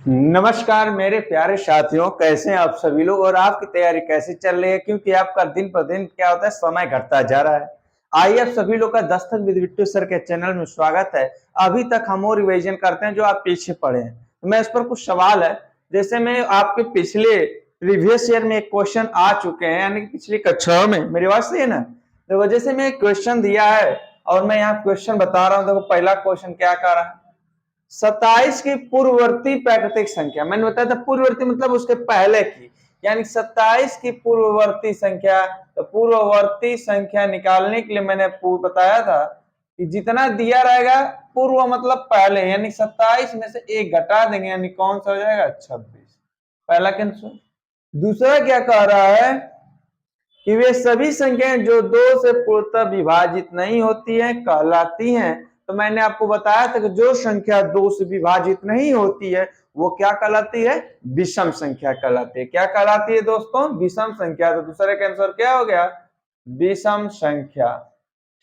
नमस्कार मेरे प्यारे साथियों, कैसे हैं आप सभी लोग और आपकी तैयारी कैसी चल रही है? क्योंकि आपका दिन पर दिन क्या होता है, समय घटता जा रहा है। आइए आप सभी लोग का दस्तक विद बिट्टू सर के चैनल में स्वागत है। अभी तक हम वो रिवीजन करते हैं जो आप पीछे पढ़े हैं। तो मैं इस पर कुछ सवाल है, जैसे मैं आपके पिछले प्रीवियस ईयर में एक क्वेश्चन आ चुके हैं, यानी कि पिछली कक्षाओं में। मेरी बात सही है ना? तो वजह से मैं एक क्वेश्चन दिया है और मैं यहाँ क्वेश्चन बता रहा हूँ। देखो पहला क्वेश्चन क्या कह रहा है, 27 की पूर्ववर्ती प्राकृतिक संख्या। मैंने बताया था पूर्ववर्ती मतलब उसके पहले की, यानी 27 की पूर्ववर्ती संख्या। तो पूर्ववर्ती संख्या निकालने के लिए मैंने बताया था कि जितना दिया रहेगा पूर्व मतलब पहले, यानी 27 में से एक घटा देंगे, यानी कौन सा हो जाएगा, 26। पहला कैंसर। दूसरा क्या कह रहा है कि वे सभी संख्याएं जो 2 से पूर्णतः विभाजित नहीं होती है कहलाती हैं। तो मैंने आपको बताया था कि जो संख्या 2 से विभाजित नहीं होती है वो क्या कहलाती है, विषम संख्या कहलाती है। क्या कहलाती है दोस्तों, विषम संख्या। तो दूसरे का आंसर क्या हो गया, विषम संख्या।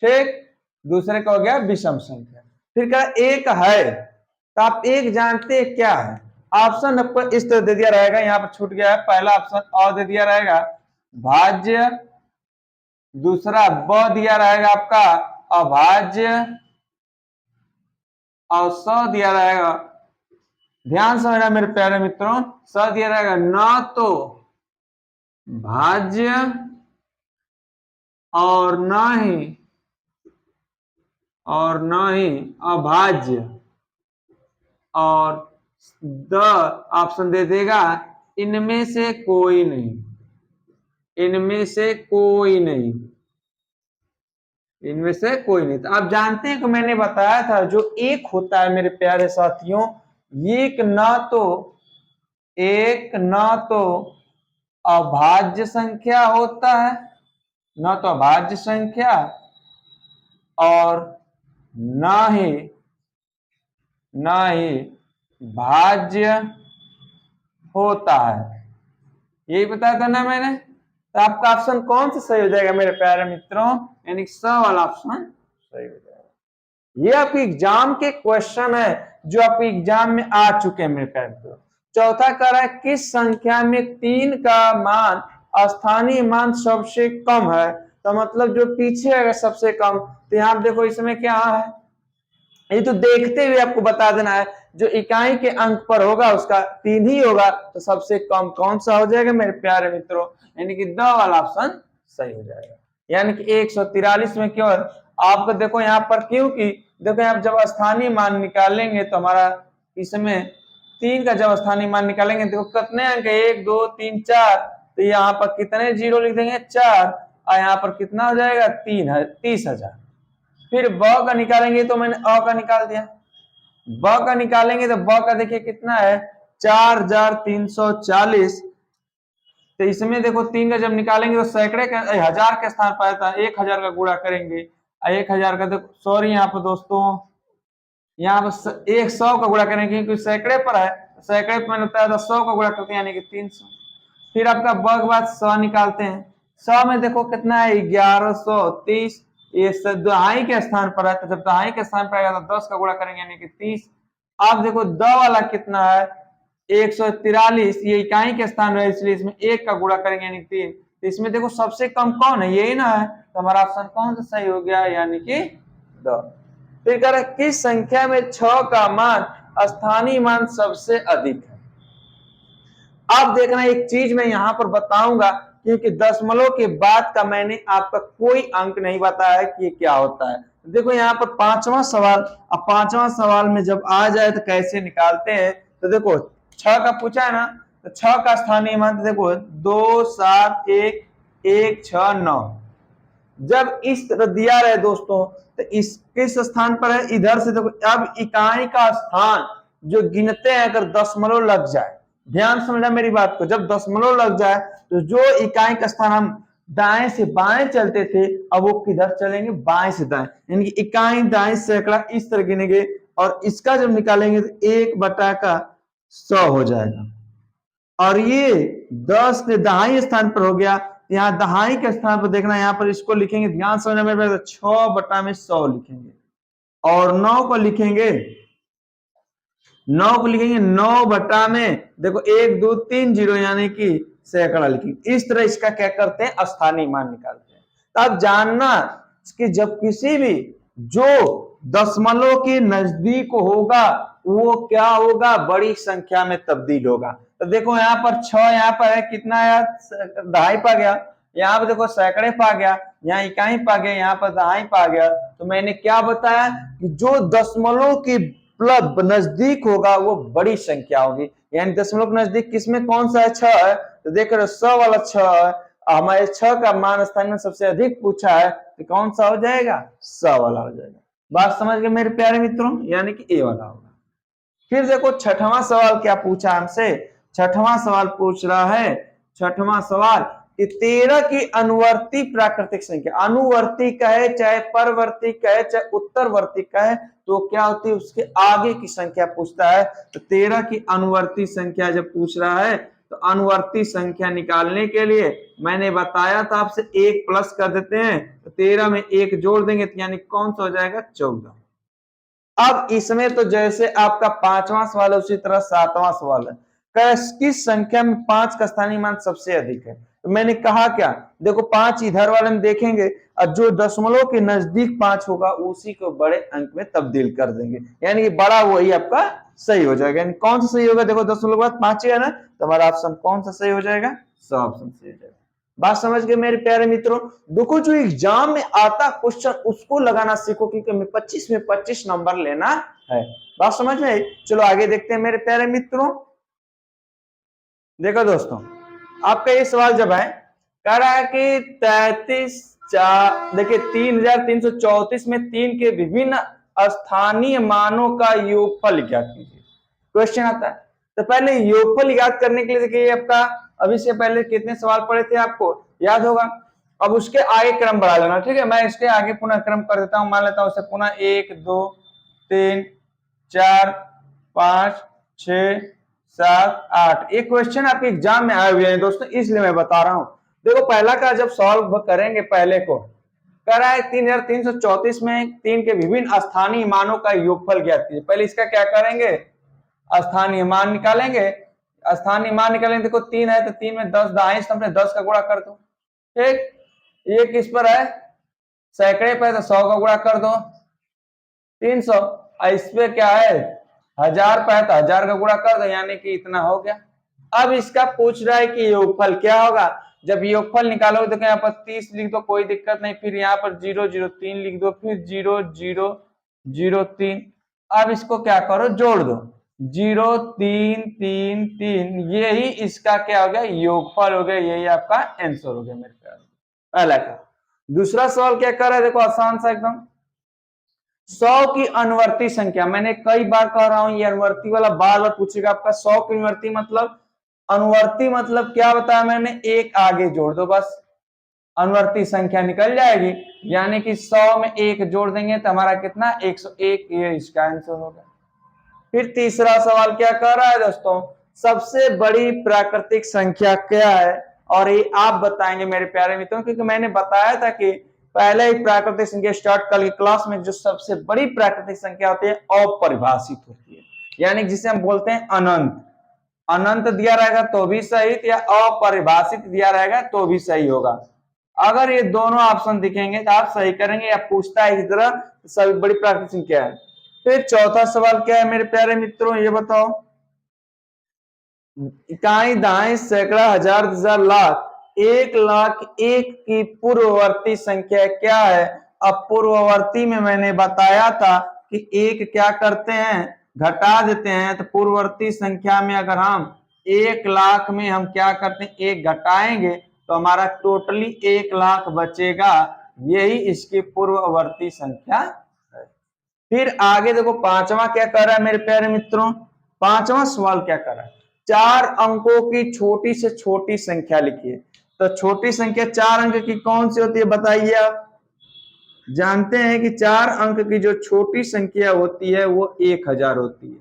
ठीक, दूसरे का हो गया विषम संख्या। फिर क्या एक है, तो आप एक जानते हैं क्या है? ऑप्शन आपको इस तरह दे दिया रहेगा, यहाँ पर छूट गया है। पहला ऑप्शन और दे दिया रहेगा भाज्य, दूसरा ब दिया रहेगा आपका अभाज्य, और स दिया रहेगा, ध्यान समझना मेरे प्यारे मित्रों, स दिया रहेगा न तो भाज्य और न ही अभाज्य, और द ऑप्शन दे देगा इनमें से कोई नहीं, इनमें से कोई नहीं, इनमें से कोई नहीं। तो आप जानते हैं कि मैंने बताया था जो एक होता है मेरे प्यारे साथियों, एक न तो अभाज्य संख्या होता है, न तो अभाज्य संख्या, और न ही भाज्य होता है। यही बताया था ना मैंने। तो आपका ऑप्शन कौन सा सही हो जाएगा मेरे प्यारे मित्रों, यानी स वाला ऑप्शन सही हो जाएगा। ये आपके एग्जाम के क्वेश्चन है जो आपके एग्जाम में आ चुके हैं मेरे प्यारे मित्रों। चौथा कह रहा है किस संख्या में 3 का मान स्थानीय मान सबसे कम है। तो मतलब जो पीछे है सबसे कम। तो यहाँ देखो इसमें क्या है, ये तो देखते हुए आपको बता देना है, जो इकाई के अंक पर होगा उसका 3 ही होगा। तो सबसे कम कौन सा हो जाएगा मेरे प्यारे मित्रों, यानी कि द वाला ऑप्शन सही हो जाएगा। यानी कि 143 में क्यों आपको देखो यहाँ पर, क्योंकि देखो आप जब स्थानीय मान निकालेंगे तो हमारा इसमें 3 का जब स्थानीय मान निकालेंगे देखो कितने अंक है, 1 2 3 4। तो यहाँ पर कितने जीरो लिख देंगे, 4, और यहाँ पर कितना हो जाएगा, 3 है, 30,000। फिर ब का निकालेंगे तो मैंने अ का निकाल दिया। ब का निकालेंगे तो ब का देखिए कितना है, 4,340। तो इसमें देखो 3 का जब निकालेंगे तो सैकड़े के हजार के स्थान पर आता है, 1,000 का गुणा करेंगे। 1,000 का देखो, सॉरी यहाँ पर दोस्तों, यहाँ पर 100 का गुणा करेंगे क्योंकि सैकड़े पर है। सैकड़े पर मैंने बताया था 100 का गुणा करते हैं यानी कि 300। फिर आपका ब के बाद 100 निकालते हैं। 100 में देखो कितना है, 1130। ये दहाई के स्थान पर है, तो जब दहाई के स्थान पर आएगा तो 10 का गुणा करेंगे यानी कि 30। अब देखो द वाला कितना है, 143। ये इकाई के स्थान पर है इसलिए इसमें 1 का गुणा करेंगे यानी 3। तो इसमें देखो सबसे कम कौन है, यही ना है। तो हमारा ऑप्शन कौन सा सही हो गया, यानी कि द। फिर कह रहा है किस संख्या में 6 का मान स्थानीय मान सबसे अधिक है। अब देखना एक चीज मैं यहां पर बताऊंगा, क्योंकि दशमलव के बाद का मैंने आपका कोई अंक नहीं बताया कि ये क्या होता है। देखो यहाँ पर 5वां सवाल, अब 5वां सवाल में जब आ जाए तो कैसे निकालते हैं। तो देखो 6 का पूछा है ना, तो 6 का स्थानीय मान देखो 2 7 1 1 6 9। जब इस तरह दिया रहे दोस्तों, तो इस किस स्थान पर है, इधर से देखो। अब इकाई का स्थान जो गिनते हैं अगर दशमलव लग जाए, ध्यान समझना मेरी बात को, जब दशमलव लग जाए तो जो इकाई का स्थान हम दाएं से बाएं चलते थे, अब वो किधर चलेंगे, बाएं से दाएं, यानी कि इकाई दाएं सैकड़ा इस तरह गिनेंगे। और इसका जब निकालेंगे तो 1/100 हो जाएगा। और ये 10 के दहाई स्थान पर हो गया। यहाँ दहाई के स्थान पर देखना, यहाँ पर इसको लिखेंगे, ध्यान समझना मेरे, 6/100 लिखेंगे। और 9 को लिखेंगे 9 को लिखेंगे 9 बटा में देखो 1 2 3 0 यानी कि सैकड़ा लिखेंगे। इस तरह इसका क्या करते हैं, स्थानीय मान निकालते हैं। तो अब जानना कि जब किसी भी जो दशमलव के नजदीक होगा वो क्या होगा, बड़ी संख्या में तब्दील होगा। तो देखो यहाँ पर 6 यहाँ पर है, कितना है, दहाई पा गया। यहाँ पर देखो सैकड़े पा गया, यहाँ इकाई पा गया, यहाँ पर दहाई पा गया। तो मैंने क्या बताया कि जो दशमलव के प्लब नजदीक होगा वो बड़ी संख्या होगी। यानी दशमलव के नजदीक किसमें कौन सा है, 6 है। तो देख रहे हो 100 वाला 6 है, हमारे 6 का मान स्थान में सबसे अधिक पूछा है, तो कौन सा हो जाएगा, 100 वाला हो जाएगा। बात समझ गए मेरे प्यारे मित्रों, यानी कि ए वाला होगा। फिर देखो छठवां सवाल क्या पूछा हमसे। छठवां सवाल पूछ रहा है, छठवां सवाल कि 13 की अनुवर्ती प्राकृतिक संख्या, अनुवर्ती कहे चाहे परवर्ती कहे चाहे उत्तरवर्ती कहे, तो क्या होती है, उसके आगे की संख्या पूछता है। तो 13 की अनुवर्ती संख्या जब पूछ रहा है तो अनुवर्ती संख्या निकालने के लिए मैंने बताया था आपसे 1 प्लस कर देते हैं, तो 13 में 1 जोड़ देंगे तो यानी कौन सा हो जाएगा, 14। अब इसमें तो जैसे आपका 5वां सवाल है उसी तरह 7वां सवाल है, किस संख्या में 5 का स्थानीय मान सबसे अधिक है। तो मैंने कहा क्या, देखो 5 इधर वाले में देखेंगे और जो दशमलव के नजदीक 5 होगा उसी को बड़े अंक में तब्दील कर देंगे, यानी कि बड़ा वही आपका सही हो जाएगा। यानी कौन सा सही होगा, देखो दशमलव के बाद 5 है ना, तो हमारा ऑप्शन कौन सा सही हो जाएगा, सौ ऑप्शन सही हो जाएगा। बात समझ गए मेरे प्यारे मित्रों। देखो जो एग्जाम में आता क्वेश्चन उसको लगाना सीखो, क्योंकि 25 में 25 नंबर लेना है। बात समझ में आई। चलो आगे देखते हैं मेरे प्यारे मित्रों। देखो दोस्तों, आपका ये सवाल जब है, कह रहा है कि 33 देखिए 3334 में 3 के विभिन्न स्थानीय मानों का योगफल ज्ञात कीजिए। क्वेश्चन आता है, तो पहले योगफल ज्ञात करने के लिए देखिए आपका अभी से पहले कितने सवाल पढ़े थे आपको याद होगा। अब उसके आगे क्रम बढ़ा लेना, ठीक है। मैं इसके आगे पुनः क्रम कर देता हूं, मान लेता हूं पुनः 1 2 3 4 5 6 7 8। एक क्वेश्चन आपके एग्जाम में आए हुए हैं दोस्तों, इसलिए मैं बता रहा हूं। देखो पहला का जब सॉल्व करेंगे, पहले को कह रहा है 3334 में 3 के विभिन्न स्थानीय मानों का योगफल ज्ञात कीजिए। पहले इसका क्या करेंगे, स्थानीय मान निकालेंगे। स्थानीय मान निकालेंगे, देखो 3 है तो 3 में 10 दाएं स्तंभ 10 का गुणा कर दो, ठीक। ये किस पर है, सैकड़े पे, तो 100 का गुणा कर दो 300। इस पे क्या है, 1000 पे है तो 1000 का गुणा कर दो, यानी कि इतना हो गया। अब इसका पूछ रहा है कि योगफल क्या होगा। जब योगफल निकालोगे तो यहाँ पर 30 लिख दो, कोई दिक्कत नहीं। फिर यहाँ पर 003 लिख दो, फिर 0003। अब इसको क्या करो, जोड़ दो 0 3 3 3, यही इसका क्या हो गया, योगफल हो गया। यही आपका आंसर हो गया मेरे ख्याल। पहला का। दूसरा सवाल क्या कर रहा है, देखो आसान सा एकदम। 100 की अनुवर्ती संख्या, मैंने कई बार कह रहा हूं ये अनुवर्ती वाला बार बार पूछेगा आपका। 100 की अनुवर्ती मतलब, अनुवर्ती मतलब क्या बताया मैंने, एक आगे जोड़ दो बस, अनुवर्ती संख्या निकल जाएगी। यानी कि 100 में 1 जोड़ देंगे तो हमारा कितना, 101। ये इसका आंसर होगा। फिर तीसरा सवाल क्या कर रहा है दोस्तों, सबसे बड़ी प्राकृतिक संख्या क्या है, और ये आप बताएंगे मेरे प्यारे मित्रों, क्योंकि मैंने बताया था कि पहले ही प्राकृतिक संख्या स्टार्ट कल की क्लास में, जो सबसे बड़ी प्राकृतिक संख्या होती है अपरिभाषित होती है, यानी जिसे हम बोलते हैं अनंत। अनंत दिया रहेगा तो भी सही, या अपरिभाषित दिया रहेगा तो भी सही होगा। अगर ये दोनों ऑप्शन दिखेंगे तो आप सही करेंगे, या पूछता है इस तरह सबसे बड़ी प्राकृतिक संख्या है। फिर चौथा सवाल क्या है मेरे प्यारे मित्रों, ये बताओ। इकाई दाएं सैकड़ा हजार हजार लाख 1,01,000 की पूर्ववर्ती संख्या क्या है। अब पूर्ववर्ती में मैंने बताया था कि एक क्या करते हैं, घटा देते हैं। तो पूर्ववर्ती संख्या में अगर हम 1,00,000 में हम क्या करते हैं, एक घटाएंगे तो हमारा टोटली 1,00,000 बचेगा। यही इसकी पूर्ववर्ती संख्या है। फिर आगे देखो पांचवा क्या कर रहा है मेरे प्यारे मित्रों, पांचवा सवाल क्या कर रहा है, 4 अंकों की छोटी से छोटी संख्या लिखिए। तो छोटी संख्या 4 अंक की कौन सी होती है बताइए। आप जानते हैं कि 4 अंक की जो छोटी संख्या होती है वो 1000 होती है,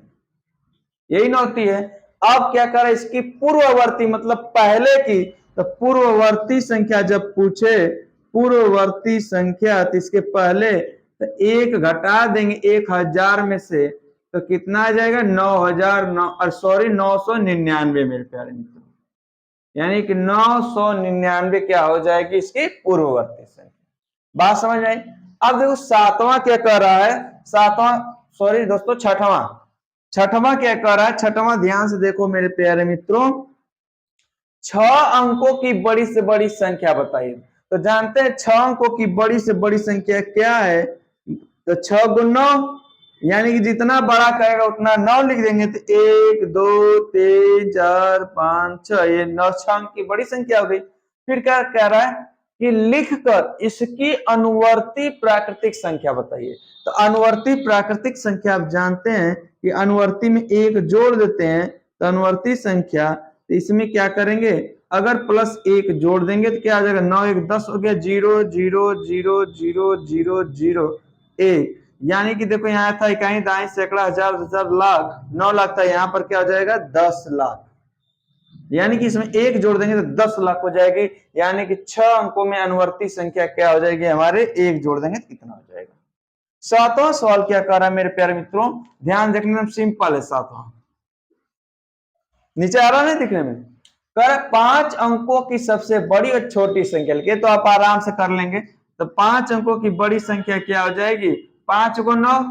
यही ना होती है। अब क्या कर रहा है, इसकी पूर्ववर्ती मतलब पहले की, तो पूर्ववर्ती संख्या जब पूछे, पूर्ववर्ती संख्या तो इसके पहले तो 1 घटा देंगे 1000 में से, तो कितना आ जाएगा 9,999 मेरे प्यारे मित्रों, यानी कि 999 क्या हो जाएगी इसकी पूर्ववर्ती संख्या। बात समझ आई। अब देखो सातवां क्या कह रहा है, सातवां सॉरी दोस्तों छठवां क्या कह रहा है, छठवां ध्यान से देखो मेरे प्यारे मित्रों, 6 अंकों की बड़ी से बड़ी संख्या बताइए। तो जानते हैं 6 अंकों की बड़ी से बड़ी संख्या क्या है, तो 6 गुना 9, यानी कि जितना बड़ा कहेगा उतना 9 लिख देंगे, तो 1 2 3 4 5 6, ये 9 6 अंक की बड़ी संख्या हो गई। फिर क्या कह रहा है कि लिखकर इसकी अनुवर्ती प्राकृतिक संख्या बताइए। तो अनुवर्ती प्राकृतिक संख्या आप जानते हैं कि अनुवर्ती में एक जोड़ देते हैं, तो अनुवर्ती संख्या, तो इसमें क्या करेंगे, अगर प्लस 1 जोड़ देंगे तो क्या आ जाएगा, 9 1 10 हो गया, 0 0 0 0 0 0 1, यानी कि देखो यहाँ था इकाई दाई सैकड़ा हजार हजार लाख, 9 लाख था, यहाँ पर क्या हो जाएगा 10 लाख, यानी कि इसमें 1 जोड़ देंगे तो 10 लाख हो जाएगी, यानी कि 6 अंकों में अनुवर्ती संख्या क्या हो जाएगी हमारे, 1 जोड़ देंगे तो कितना हो जाएगा। सातवां सवाल क्या कर रहा है मेरे प्यारे मित्रों, ध्यान देखने में सिंपल है। सातवां नीचे आ रहा है दिखने में, कर 5 अंकों की सबसे बड़ी और छोटी संख्या लिखिए, तो आप आराम से कर लेंगे। तो 5 अंकों की बड़ी संख्या क्या हो जाएगी, 5 को 9,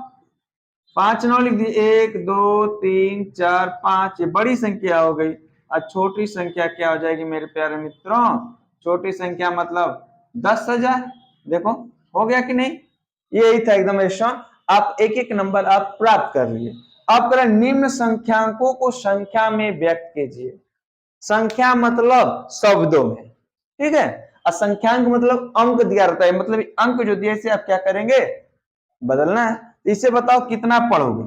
5 9 लिख दिए, 1 2 3 4 5, ये बड़ी संख्या हो गई। और छोटी संख्या क्या हो जाएगी मेरे प्यारे मित्रों, छोटी संख्या मतलब 10,000। देखो हो गया कि नहीं, यही था एकदम आसान। आप एक एक नंबर आप प्राप्त कर लिए। अब करें निम्न संख्याओं को संख्या में व्यक्त कीजिए। संख्या मतलब शब्दों में, ठीक है, और संख्यांक मतलब अंक दिया रहता है, मतलब अंक जो दिया इसे आप क्या करेंगे, बदलना है। इसे बताओ कितना पढ़ोगे,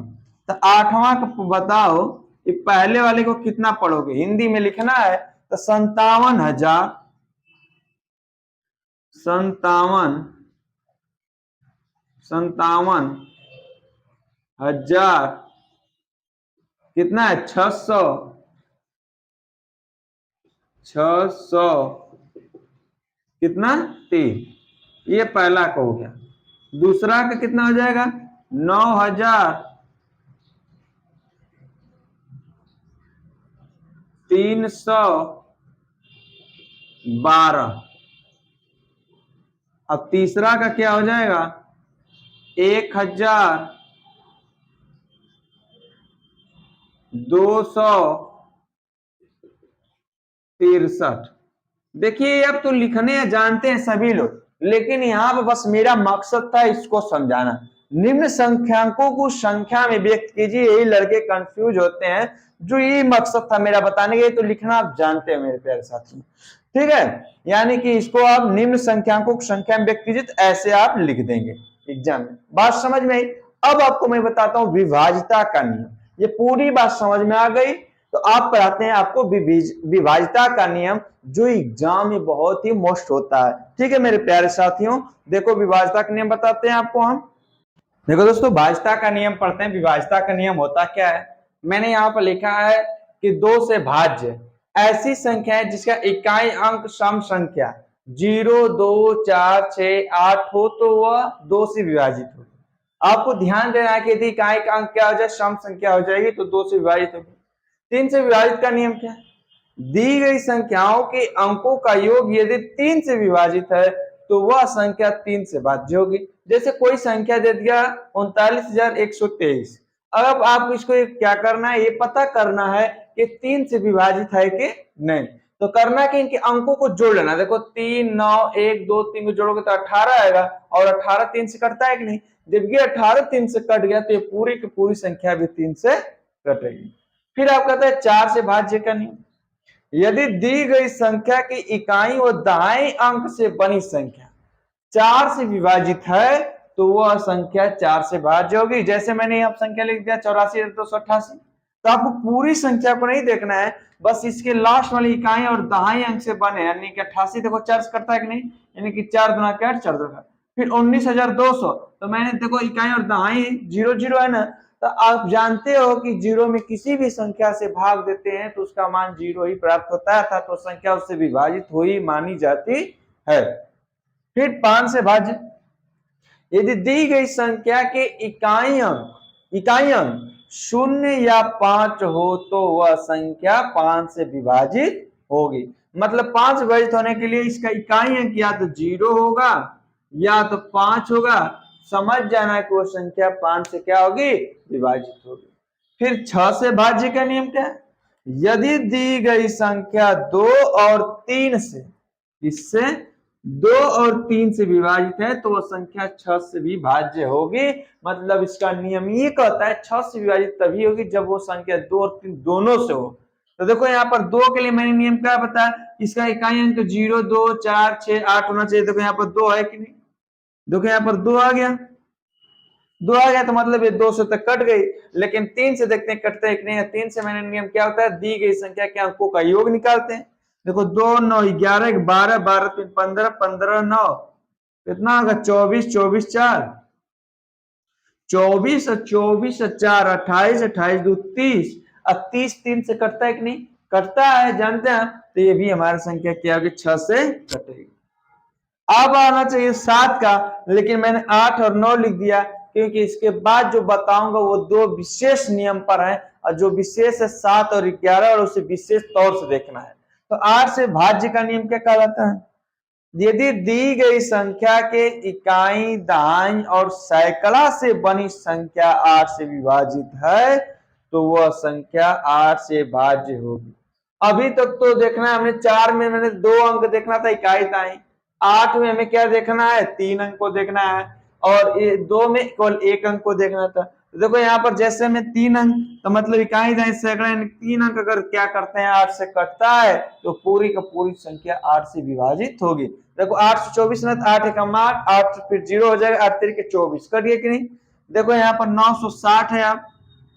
तो 8वां को बताओ, ये पहले वाले को कितना पढ़ोगे, हिंदी में लिखना है, तो 57,000 57,000 कितना है, 600 कितना 3, ये पहला का हो गया। दूसरा का कितना हो जाएगा, 9,312। अब तीसरा का क्या हो जाएगा, 1,263। देखिए अब तो लिखने जानते हैं सभी लोग, लेकिन यहाँ पर बस मेरा मकसद था इसको समझाना। निम्न संख्याकों को संख्या में व्यक्त कीजिए, यही लड़के कंफ्यूज होते हैं, जो ये मकसद था मेरा बताने के, तो लिखना आप जानते हैं मेरे प्यारे साथी, ठीक है। यानी कि इसको आप निम्न संख्याकों को संख्या में व्यक्त कीजिए, तो ऐसे आप लिख देंगे एग्जाम में। बात समझ में आई। अब आपको मैं बताता हूं विभाज्यता का नियम, ये पूरी बात समझ में आ गई, तो आप पढ़ाते हैं आपको विभाज्यता का नियम, जो एग्जाम में बहुत ही मोस्ट होता है, ठीक है मेरे प्यारे साथियों। देखो विभाज्यता का नियम बताते हैं आपको हम। देखो दोस्तों विभाज्यता का नियम पढ़ते हैं। विभाज्यता का नियम होता क्या है, मैंने यहाँ पर लिखा है कि 2 से भाज्य ऐसी संख्या है जिसका इकाई अंक सम संख्या 0 2 4 6 8 हो तो वह 2 से विभाजित हो। आपको ध्यान देना है कि यदि इकाई का अंक क्या हो जाए, सम संख्या हो जाएगी, तो 2 से विभाजित होगी। 3 से विभाजित का नियम क्या है, दी गई संख्याओं के अंकों का योग यदि 3 से विभाजित है तो वह संख्या 3 से भाज्य होगी। जैसे कोई संख्या दे दिया 39,123, अब आपको इसको क्या करना है, ये पता करना है कि 3 से विभाजित है कि नहीं। तो करना कि इनके अंकों को जोड़ लेना। देखो 3 9 1 2 3 को जोड़ोगे तो 18 आएगा, और 18 3 से कटता है कि नहीं, जब ये 18 3 से कट गया तो ये पूरी की पूरी संख्या भी 3 से कटेगी। फिर आप कहते हैं 4 से भाज्य का नियम, यदि दी गई संख्या की इकाई और दाएं अंक से बनी संख्या 4 से विभाजित है तो वह संख्या 4 से भाज्य होगी। जैसे मैंने यहाँ संख्या लिख दिया 84,288, तो आपको पूरी संख्या को नहीं देखना है, बस इसके लास्ट वाली इकाई और दाएं अंक से बने, यानी कि 88 देखो 4 से कटता है कि नहीं, यानी कि 4 गुना 4 4 गुना। फिर 19,200, तो मैंने देखो इकाई और दाएं 0 0 है ना, तो आप जानते हो कि 0 में किसी भी संख्या से भाग देते हैं तो उसका मान 0 ही प्राप्त होता है, अर्थात तो संख्या उससे विभाजित हुई मानी जाती है। फिर 5 से भाज्य, यदि दी गई संख्या के इकाई अंक शून्य या 5 हो तो वह संख्या 5 से विभाजित होगी। मतलब 5 विभाजित होने के लिए इसका इकाई अंक या तो 0 होगा या तो 5 होगा। समझ जाना कि वो संख्या 5 से क्या होगी, विभाजित होगी। फिर 6 से भाज्य का नियम क्या है? यदि दी गई संख्या 2 और 3 से, इससे 2 और 3 से विभाजित है तो वह संख्या 6 से भी भाज्य होगी। मतलब इसका नियम ये कहता है 6 से विभाजित तभी होगी जब वो संख्या 2 और 3 दोनों से हो। तो देखो यहाँ पर 2 के लिए मैंने नियम क्या बताया, इसका इकाई अंक 0, 2, 4, 6, 8 होना चाहिए। देखो यहाँ पर 2 है कि नहीं, देखो यहाँ पर 2 आ गया, 2 आ गया तो मतलब ये 2 से तक कट गई। लेकिन 3 से देखते हैं कटता है कि नहीं। 3 से मैंने नियम क्या होता है, दी गई संख्या के अंकों का योग निकालते हैं। देखो 2 9 11 12 12 3 15 15 9 कितना होगा 24 24 4 24 और 24 और 4 28 28 2 30 और 30 3 से कटता है कि नहीं, कटता है, जानते हैं। तो ये भी हमारी संख्या क्या होगी, 6 से कटेगी। अब आना चाहिए 7 का, लेकिन मैंने 8 और 9 लिख दिया क्योंकि इसके बाद जो बताऊंगा वो 2 विशेष नियम पर है और जो विशेष है 7 और 11 और उसे विशेष तौर से देखना है। तो 8 से भाज्य का नियम क्या कहलाता है, यदि दी गई संख्या के इकाई दहाई और सैकड़ा से बनी संख्या 8 से विभाजित है तो वह संख्या 8 से भाज्य होगी। अभी तक तो देखना है हमने 4 में मैंने 2 अंक देखना था इकाई दहाई, 8 में हमें क्या देखना है, 3 अंक को देखना है और 2 में केवल 1 अंक को देखना था। तो देखो यहाँ पर जैसे में 3 अंक तो मतलब इकाई दहाई सैकड़ा 3 अंक अगर क्या करते हैं 8 से कटता है तो पूरी का पूरी संख्या 8 से विभाजित होगी। देखो 8 से 24 में 8 एकम 8, 8 फिर 0 हो जाएगा, 8 3 के 24 कट गया कि नहीं। देखो यहाँ पर 960 है, आप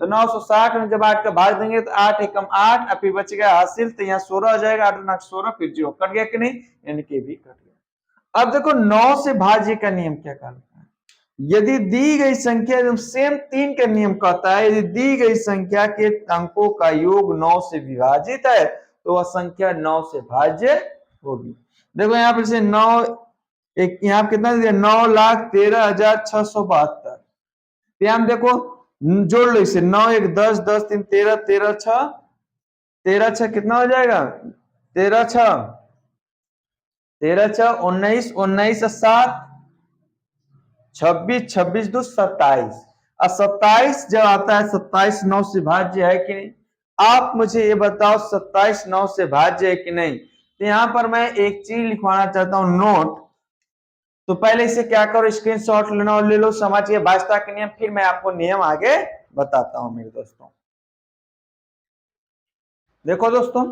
तो 960 में जब 8 का भाग देंगे तो 8 एकम 8 और फिर बच गया हासिल, तो यहाँ 16 हो जाएगा, 8 9 16 फिर 0 कट गया कि नहीं, यानी कि भी कट गया। अब देखो 9 से भाज्य का नियम क्या कहता है, यदि दी गई संख्या सेम 3 का नियम कहता है, यदि दी गई संख्या के अंकों का योग 9 से विभाजित है तो वह संख्या 9 से भाज्य होगी। देखो यहाँ पर से 9 एक यहाँ कितना दिया 9,13,672। यहाँ देखो जोड़ लो इसे, 9 1 10 10 3 13 13 6 13 6 कितना हो जाएगा 13 6 13 6 19 19 7 26 26 2 27 और 27 जब आता है 27 9 से भाज्य है कि नहीं। आप मुझे ये बताओ 27 9 से भाज्य है कि नहीं। तो यहाँ पर मैं एक चीज लिखवाना चाहता हूं नोट, तो पहले इसे क्या करो स्क्रीनशॉट लेना और ले लो, समझिए भाज्यता के नियम, फिर मैं आपको नियम आगे बताता हूं मेरे दोस्तों। देखो दोस्तों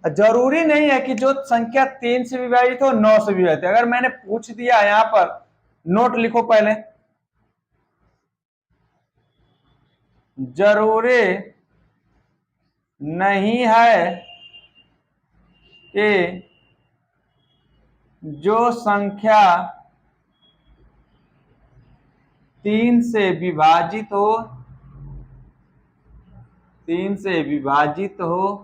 जरूरी नहीं है कि जो संख्या 3 से विभाजित हो 9 से विभाजित है। अगर मैंने पूछ दिया यहाँ पर, नोट लिखो पहले, जरूरी नहीं है कि जो संख्या 3 से विभाजित हो 3 से विभाजित हो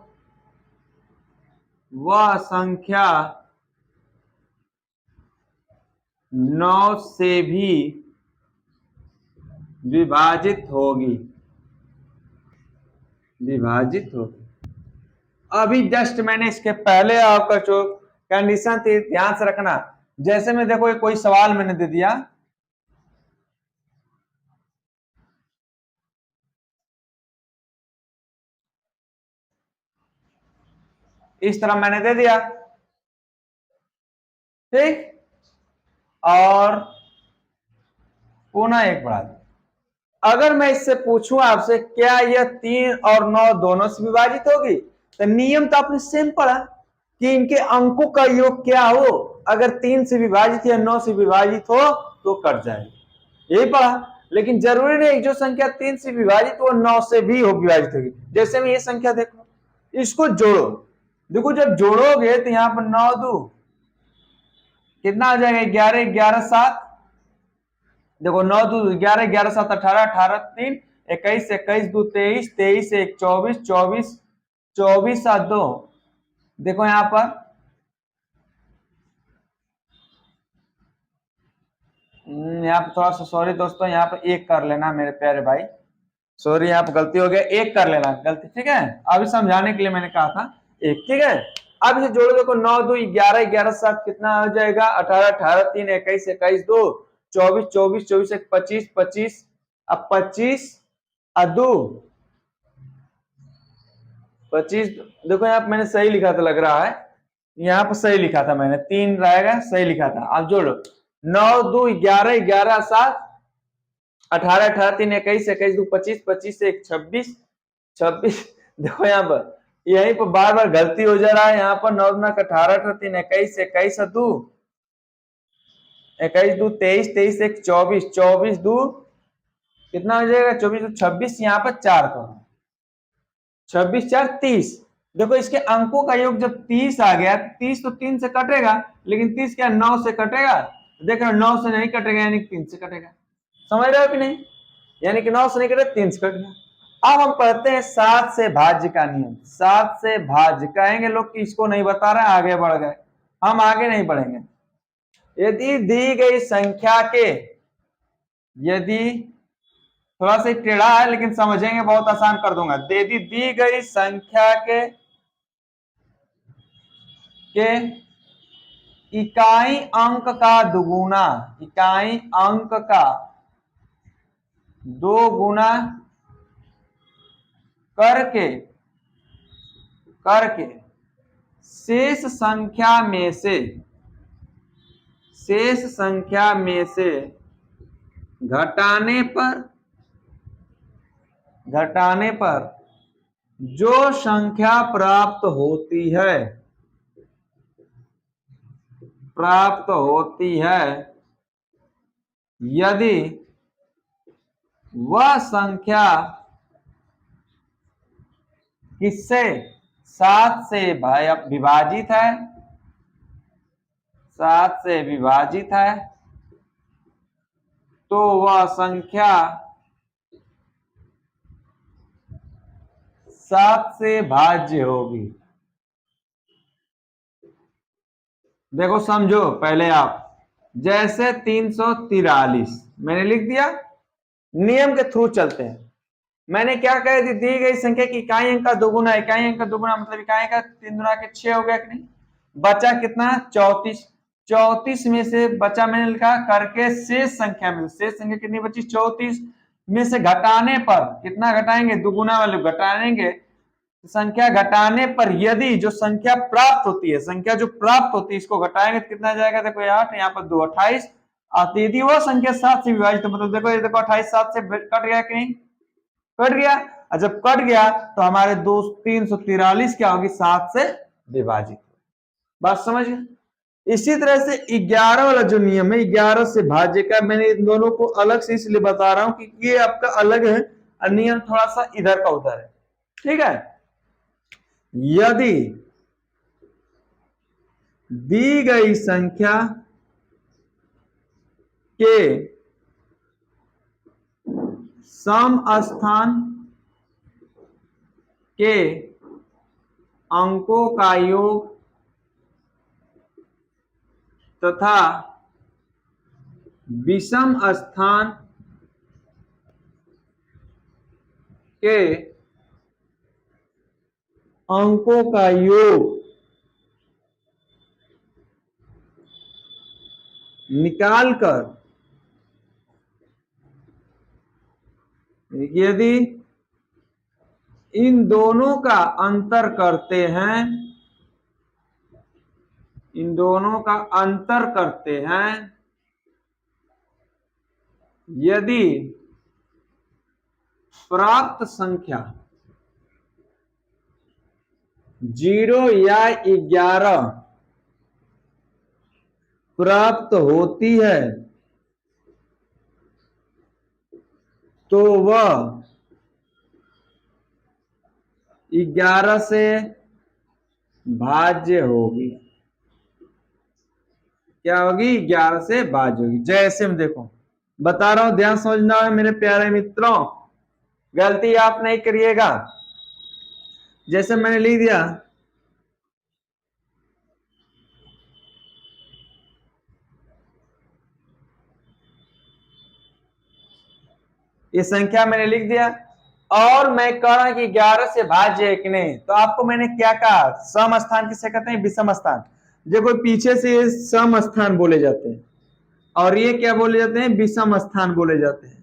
वह संख्या 9 से भी विभाजित होगी, विभाजित होगी। अभी जस्ट मैंने इसके पहले आपका जो कंडीशन थी ध्यान से रखना, जैसे में देखो कोई सवाल मैंने दे दिया, इस तरह मैंने दे दिया, ठीक, और पुनः एक बढ़ा दिया। अगर मैं इससे पूछूं आपसे क्या यह 3 और 9 दोनों से विभाजित होगी, तो नियम तो आपने सेम पढ़ा कि इनके अंकों का योग क्या हो, अगर 3 से विभाजित या 9 से विभाजित हो तो कट जाएगी, यही पढ़ा। लेकिन जरूरी नहीं जो संख्या 3 से विभाजित हो 9 से भी हो विभाजित होगी। जैसे में ये संख्या देखो, इसको जोड़ो, देखो जब जोड़ोगे तो यहाँ पर 9 2 कितना आ जाएगा 11 11 7, देखो 9 2 11 11 7 18 18 3 21 21 2 23 23 1 24 24 24 7 2, देखो यहाँ पर यहाँ पर थोड़ा सा सॉरी दोस्तों, यहाँ पर एक कर लेना मेरे प्यारे भाई, सॉरी यहाँ पर गलती हो गया, एक कर लेना गलती, ठीक है। अभी समझाने के लिए मैंने कहा था एक, ठीक है। अब इसे जोड़ो, देखो 9 2 11, 11 7 कितना हो जाएगा 18, 18 3 21, 21 2 24, 24 24 1 25, 25 अब 25 2 25, देखो यहाँ पे मैंने सही लिखा था लग रहा है, यहाँ पर सही लिखा था मैंने, 3 रहेगा सही लिखा था। अब जोड़ो 9 2 11, 11 7 18, 18 3 21, 21 2 25, 25 1 26, 26 देखो यहाँ पर यहीं पर बार बार गलती हो जा रहा है। यहाँ पर 9 9 18, 18 3 21, 21 2 21 2 23, 23 1 24, 24 2 कितना हो जाएगा 24 26, यहाँ पर 4 करो, 26 4 30। देखो इसके अंकों का योग जब 30 आ गया, 30 तो 3 से कटेगा, लेकिन 30 क्या 9 से कटेगा, देख रहे हो 9 से नहीं कटेगा, यानी 3 से कटेगा। समझ रहे हो कि नहीं, यानी कि 9 से नहीं कटे 3 से कट गया। अब हम पढ़ते हैं 7 से भाज्य का नियम। 7 से भाज्य कहेंगे लोग कि इसको नहीं बता रहे, आगे बढ़ गए, हम आगे नहीं बढ़ेंगे। यदि दी गई संख्या के, यदि थोड़ा सा टेढ़ा है लेकिन समझेंगे, बहुत आसान कर दूंगा। यदि दी गई संख्या के इकाई अंक का दुगुना, इकाई अंक का 2 गुना करके करके शेष संख्या में से, शेष संख्या में से घटाने पर जो संख्या प्राप्त होती है, यदि वह संख्या किससे 7 से विभाजित है, 7 से विभाजित है, तो वह संख्या 7 से भाज्य होगी। देखो समझो पहले आप, जैसे 343 मैंने लिख दिया, नियम के थ्रू चलते हैं। मैंने क्या कह दी गई संख्या की इकाई अंक का दोगुना, इकाई अंक का दोगुना मतलब इकाई का 3 गुना के 6 हो गया कि नहीं, बचा कितना 34, 34 में से बचा मैंने लिखा करके शेष संख्या में, शेष संख्या कितनी बची 34 में से घटाने पर, कितना घटाएंगे दुगुना वाले घटाएंगे, संख्या घटाने पर यदि जो संख्या प्राप्त होती है, संख्या जो प्राप्त होती है इसको घटाएंगे तो कितना जाएगा, देखो 8 यहाँ पर 2 28, यदि वह संख्या 7 से विभाजित, मतलब देखो ये देखो 28 7 से कट गया कि नहीं, कट गया। और जब कट गया तो हमारे 343 क्या होगी 7 से विभाजित। बात समझ गए। इसी तरह से 11 वाला जो नियम है 11 से भाज्य का, मैंने इन दोनों को अलग से इसलिए बता रहा हूं कि ये आपका अलग है और नियम थोड़ा सा इधर का उधर है, ठीक है। यदि दी गई संख्या के सम स्थान के अंकों का योग तथा विषम स्थान के अंकों का योग निकालकर, यदि इन दोनों का अंतर करते हैं, इन दोनों का अंतर करते हैं, यदि प्राप्त संख्या 0 या 11 प्राप्त होती है तो वह 11 से भाज्य होगी। क्या होगी 11 से भाज्य होगी। जैसे हम देखो बता रहा हूं, ध्यान समझना है मेरे प्यारे मित्रों, गलती आप नहीं करिएगा। जैसे मैंने लिख दिया ये संख्या मैंने लिख दिया, और मैं कह रहा कि 11 से भाज्य है कि नहीं, तो आपको मैंने क्या कहा, सम स्थान किसे कहते हैं, विषम स्थान। देखो पीछे से ये सम स्थान बोले जाते हैं और ये क्या बोले जाते हैं, विषम स्थान बोले जाते हैं।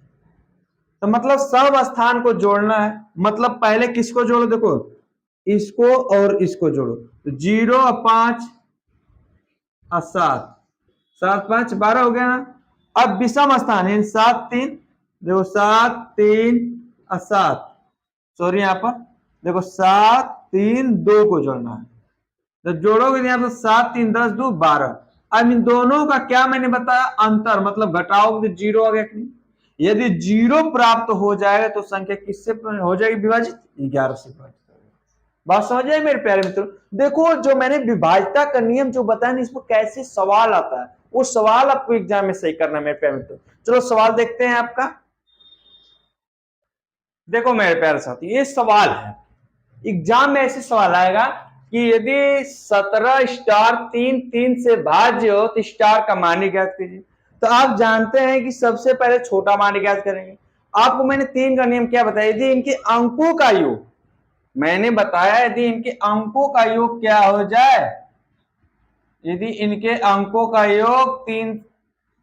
तो मतलब सम स्थान को जोड़ना है, मतलब पहले किसको जोड़ो, देखो इसको और इसको जोड़ो, तो 0 और 5 और 7, 7 5 12 हो गया ना। अब विषम स्थान है 7 3, देखो 7 3 और 7, सॉरी यहाँ पर देखो 7 3 2 को जोड़ना है, तो जोड़ोगे यहाँ पर 7 3 10 2 12। अब इन दोनों का क्या मैंने बताया, अंतर, मतलब घटाओगे तो 0 आ गया कि नहीं। यदि 0 प्राप्त हो जाएगा तो संख्या किससे हो जाएगी विभाजित, 11 से विभाजित। बात समझ आए मेरे प्यारे मित्रों। देखो जो मैंने विभाज्यता का नियम जो बताया ना, इसमें कैसे सवाल आता है, वो सवाल आपको एग्जाम में सही करना है मेरे प्यारे मित्रों। चलो सवाल देखते हैं आपका। देखो मेरे प्यारे साथी, ये सवाल है, एग्जाम में ऐसे सवाल आएगा कि यदि 17 स्टार 3 3 से भाज्य हो तो स्टार का मान ज्ञात कीजिए। तो आप जानते हैं कि सबसे पहले छोटा मान ज्ञात करेंगे। आपको मैंने 3 का नियम क्या बताया, यदि इनके अंकों का योग, मैंने बताया यदि इनके अंकों का योग क्या हो जाए, यदि इनके अंकों का योग 3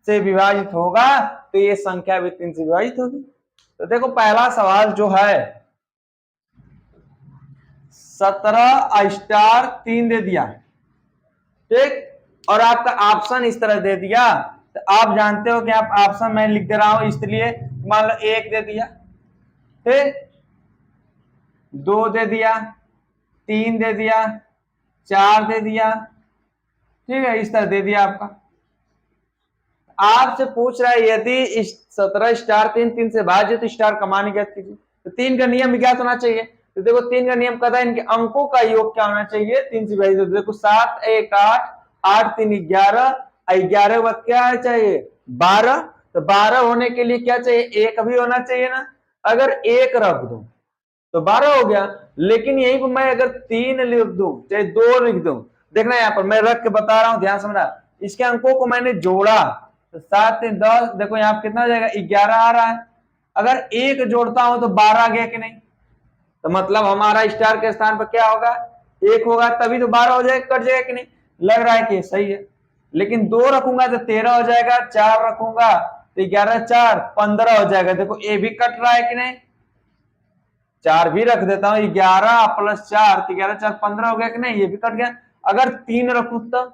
से विभाजित होगा तो ये संख्या भी 3 से विभाजित होगी। तो देखो पहला सवाल जो है, 17 स्टार 3 दे दिया, ठीक, और आपका ऑप्शन इस तरह दे दिया, तो आप जानते हो कि आप ऑप्शन मैं लिख दे रहा हूं इसलिए, मान लो 1 दे दिया, ठीक, 2 दे दिया, 3 दे दिया, 4 दे दिया, ठीक है, इस तरह दे दिया। आपका आपसे पूछ रहा है यदि 17 स्टार 3 3 से भाज्य तो स्टार का मान ज्ञात कीजिए। तो 3 का नियम ज्ञात होना चाहिए। तो देखो 3 का नियम कहता है इनके अंकों का योग क्या होना चाहिए, 3 से विभाजित। देखो 7 1 8, 8 3 11, 11 बाद क्या चाहिए 12, तो 12 होने के लिए क्या चाहिए, 1 भी होना चाहिए ना। अगर 1 रख दो तो 12 हो गया, लेकिन यहीं पर मैं अगर 3 लिख दूं चाहे 2 लिख दूं, देखना यहाँ पर मैं रख के बता रहा हूं, ध्यान समझना, इसके अंकों को मैंने जोड़ा तो 7 3 10, देखो यहाँ कितना आ जाएगा 11 आ रहा है। अगर 1 जोड़ता हूं तो 12 आ गया कि नहीं, तो मतलब हमारा स्टार के स्थान पर क्या होगा, 1 होगा, तभी तो 12 हो जाएगा, कट जाएगा कि नहीं, लग रहा है कि सही है। लेकिन 2 रखूंगा तो 13 हो जाएगा, 4 रखूंगा तो 11 4 15 हो जाएगा। देखो ए भी कट रहा है कि नहीं, 4 भी रख देता हूं, 11 प्लस 4 तो 11 4 15 हो गया कि नहीं, ये भी कट गया। अगर 3 रखूं तब,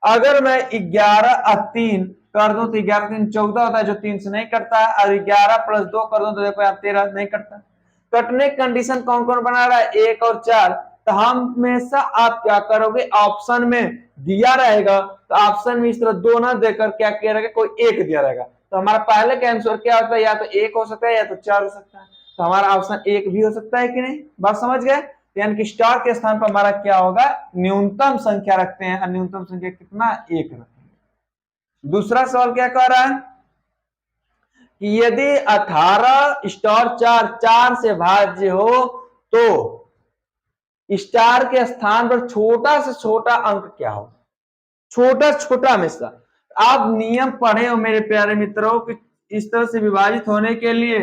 अगर मैं 11 और 3 कर दूं तो 11 3 14 होता है, जो 3 से नहीं कटता है, और 11 प्लस 2 कर दूं तो देखो आप 13 नहीं कटता। कटने की कंडीशन कौन कौन बना रहा है, 1 और 4। तो हम हमेशा आप क्या करोगे, ऑप्शन में दिया रहेगा तो ऑप्शन में इस तरह 2 ना देकर क्या किया रहेगा, कोई 1 दिया रहेगा। तो हमारा पहले का आंसर क्या होता है, या तो 1 हो सकता है या तो 4 हो सकता है। तो हमारा ऑप्शन 1 भी हो सकता है कि नहीं, बात समझ गए। यानी कि स्टार के स्थान पर हमारा क्या होगा, न्यूनतम संख्या रखते हैं, और न्यूनतम संख्या कितना, 1 रखेंगे। दूसरा सवाल क्या कह रहा है कि यदि 18 स्टार 4 4 से भाज्य हो तो स्टार के स्थान पर छोटा से छोटा अंक क्या हो, छोटा छोटा हमेशा। आप नियम पढ़े हो मेरे प्यारे मित्रों कि इस तरह से विभाजित होने के लिए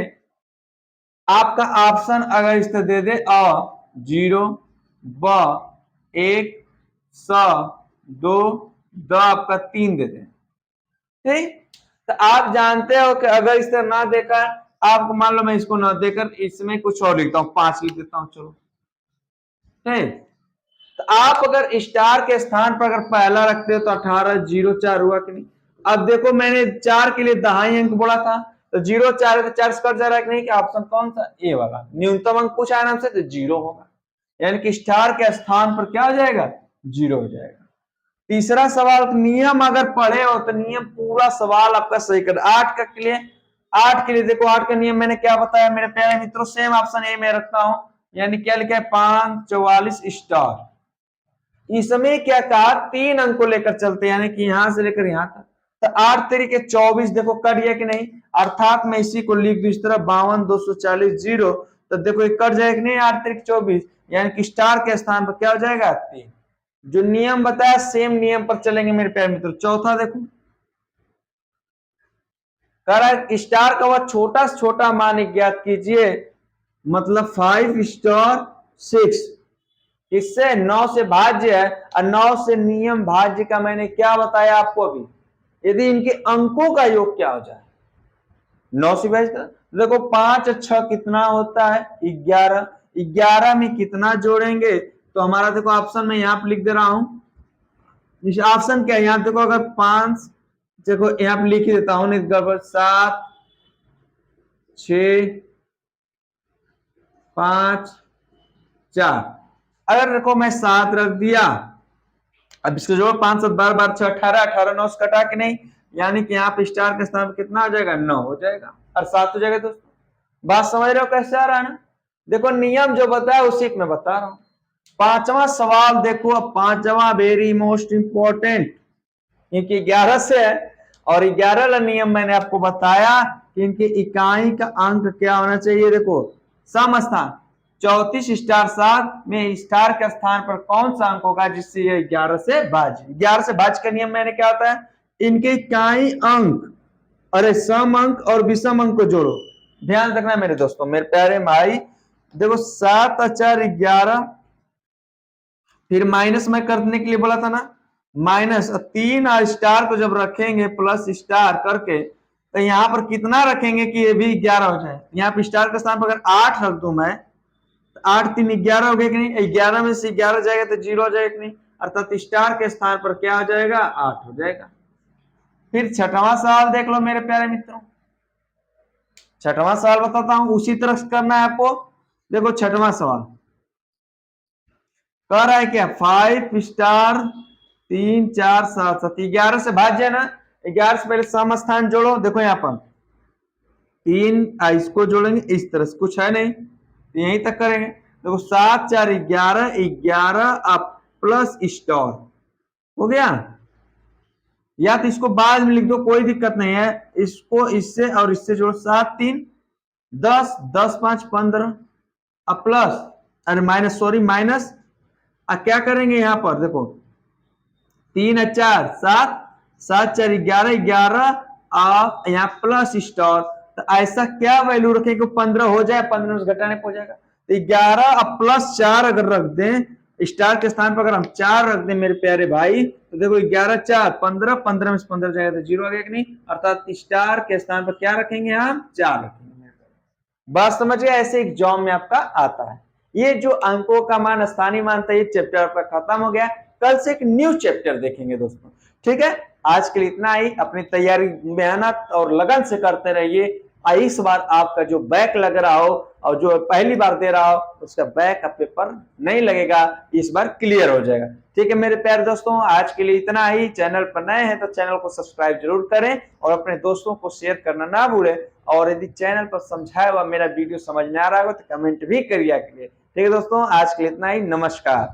आपका ऑप्शन अगर इस तरह दे दे, अ 0 ब 1 स 2 द आपका 3 दे दे, ठीक। तो आप जानते हो कि अगर इस तरह ना देकर, आपको मान लो मैं इसको ना देकर इसमें कुछ और लिखता हूं, 5 लिख देता हूं, चलो, ठीक। तो आप अगर स्टार के स्थान पर अगर पहला रखते हो तो 18 0 4 हुआ कि नहीं। अब देखो मैंने 4 के लिए दहाई अंक बोला था, तो 0 4 तो 4 कट जा रहा है कि नहीं, कि ऑप्शन कौन सा, ए वाला, न्यूनतम अंक पूछा है हमसे तो 0 होगा, यानी कि स्टार के स्थान पर क्या हो जाएगा, 0 हो जाएगा। तीसरा सवाल, नियम अगर पढ़े हो तो नियम पूरा सवाल आपका सही कर। 8 का के लिए, 8 के लिए देखो 8 का नियम मैंने क्या बताया मेरे प्यारे मित्रों, सेम ऑप्शन ए में रखता हूं, यानी क्या लिखा है 5 44 स्टार। इसमें क्या कहा, 3 अंक को लेकर चलते, यानी कि यहां से लेकर यहां तक। तो 8 तरीके 24 देखो कट गया कि नहीं, अर्थात मैं इसी को लिख दूं इस तरह 52 240 0, तो देखो ये कट जाएगा कि नहीं, 8 तरीके 24, यानी कि स्टार के स्थान पर क्या हो जाएगा 3। जो नियम बताया सेम नियम पर चलेंगे मेरे प्यारे मित्रों। चौथा देखो, कह रहा है स्टार का वह छोटा से छोटा मान ज्ञात कीजिए मतलब 5 स्टार 6, इससे 9 से भाज्य है, और 9 से नियम भाज्य का मैंने क्या बताया आपको अभी, यदि इनके अंकों का योग क्या हो जाए 9 से भाज्य। देखो 5 और 6 कितना होता है 11, 11 में कितना जोड़ेंगे, तो हमारा देखो ऑप्शन में यहाँ पे लिख दे रहा हूं, ऑप्शन क्या है यहाँ देखो, अगर 5 देखो यहाँ पे लिख ही देता हूं, नहीं गड़बड़, 7 6 5 4, अगर देखो मैं 7 रख दिया, अब इसके जोड़ 5 7 12 12 6 18, 18 9 से कटा के नहीं, यानी कि यहाँ पे स्टार के स्थान पर कितना हो जाएगा 9 हो जाएगा, और 7 हो जाएगा दोस्तों। बात समझ रहे हो कैसे आ रहा है ना, देखो नियम जो बताया उसी में बता रहा हूं। पांचवा सवाल देखो, अब पांचवा वेरी मोस्ट इंपॉर्टेंट, क्योंकि 11 से है, और 11 वाला नियम मैंने आपको बताया कि इनकी इकाई का अंक क्या होना चाहिए। देखो सम स्थान 34 स्टार 7 में स्टार के स्थान पर कौन सा अंक होगा जिससे ये 11 से भाज्य, 11 से भाज्य का नियम मैंने क्या होता है, इनके इकाई अंक, अरे सम अंक और विषम अंक को जोड़ो। ध्यान रखना मेरे दोस्तों, मेरे प्यारे भाई, देखो 7 और 4 11, फिर माइनस में करने के लिए बोला था ना, माइनस 3 और स्टार को जब रखेंगे प्लस स्टार करके, तो यहां पर कितना रखेंगे कि ये भी 11 हो जाए। यहाँ पे स्टार के स्थान पर अगर 8 रख दूं मैं, तो 8 3 11 हो गया कि नहीं, 11 में से 11 जाएगा तो 0 हो जाएगा कि नहीं, अर्थात स्टार के स्थान पर क्या हो जाएगा 8 हो जाएगा। फिर छठवां सवाल देख लो मेरे प्यारे मित्रों, छठवां सवाल बताता हूं, उसी तरह से करना है आपको। देखो छठवां सवाल कह रहा है क्या, 5 स्टार 3 4 7 7, 11 से भाज्य है ना, 11 से पहले सम स्थान जोड़ो। देखो यहाँ पर 3 इसको जोड़ेंगे इस तरह से, कुछ है नहीं तो यहीं तक करेंगे। देखो 7 4 11, 11 प्लस स्टार हो गया, या तो इसको बाद में लिख दो कोई दिक्कत नहीं है, इसको इससे और इससे जोड़ो, 7 3 10, 10 5 15, अब प्लस, अरे माइनस, सॉरी माइनस, क्या करेंगे यहाँ पर देखो 3 4 7, 7 4 11, 11 यहाँ प्लस स्टार, तो ऐसा क्या वैल्यू रखेंगे 15 हो जाए, 15 से घटाने हो जाएगा, तो 11 अब प्लस 4 अगर रख दें स्टार के स्थान पर, अगर हम 4 रख दें मेरे प्यारे भाई, तो देखो 11 4 15, 15 में से 15 जाएगा तो 0 आ गया कि नहीं, अर्थात स्टार के स्थान पर क्या रखेंगे हम 4 रखेंगे। बात समझिए, ऐसे एग्जाम में आपका आता है। ये जो अंकों का मान स्थानीय मान था, ये चैप्टर आपका खत्म हो गया, कल से एक न्यू चैप्टर देखेंगे दोस्तों। ठीक है, आज के लिए इतना ही, अपनी तैयारी मेहनत और लगन से करते रहिए। इस बार आपका जो बैक लग रहा हो और जो पहली बार दे रहा हो उसका बैक का पेपर नहीं लगेगा, इस बार क्लियर हो जाएगा। ठीक है मेरे प्यारे दोस्तों, आज के लिए इतना ही। चैनल पर नए हैं तो चैनल को सब्सक्राइब जरूर करें और अपने दोस्तों को शेयर करना ना भूलें, और यदि चैनल पर समझाया हुआ मेरा वीडियो समझ में आ रहा हो तो कमेंट भी करिए। ठीक है दोस्तों, आज के लिए इतना ही, नमस्कार।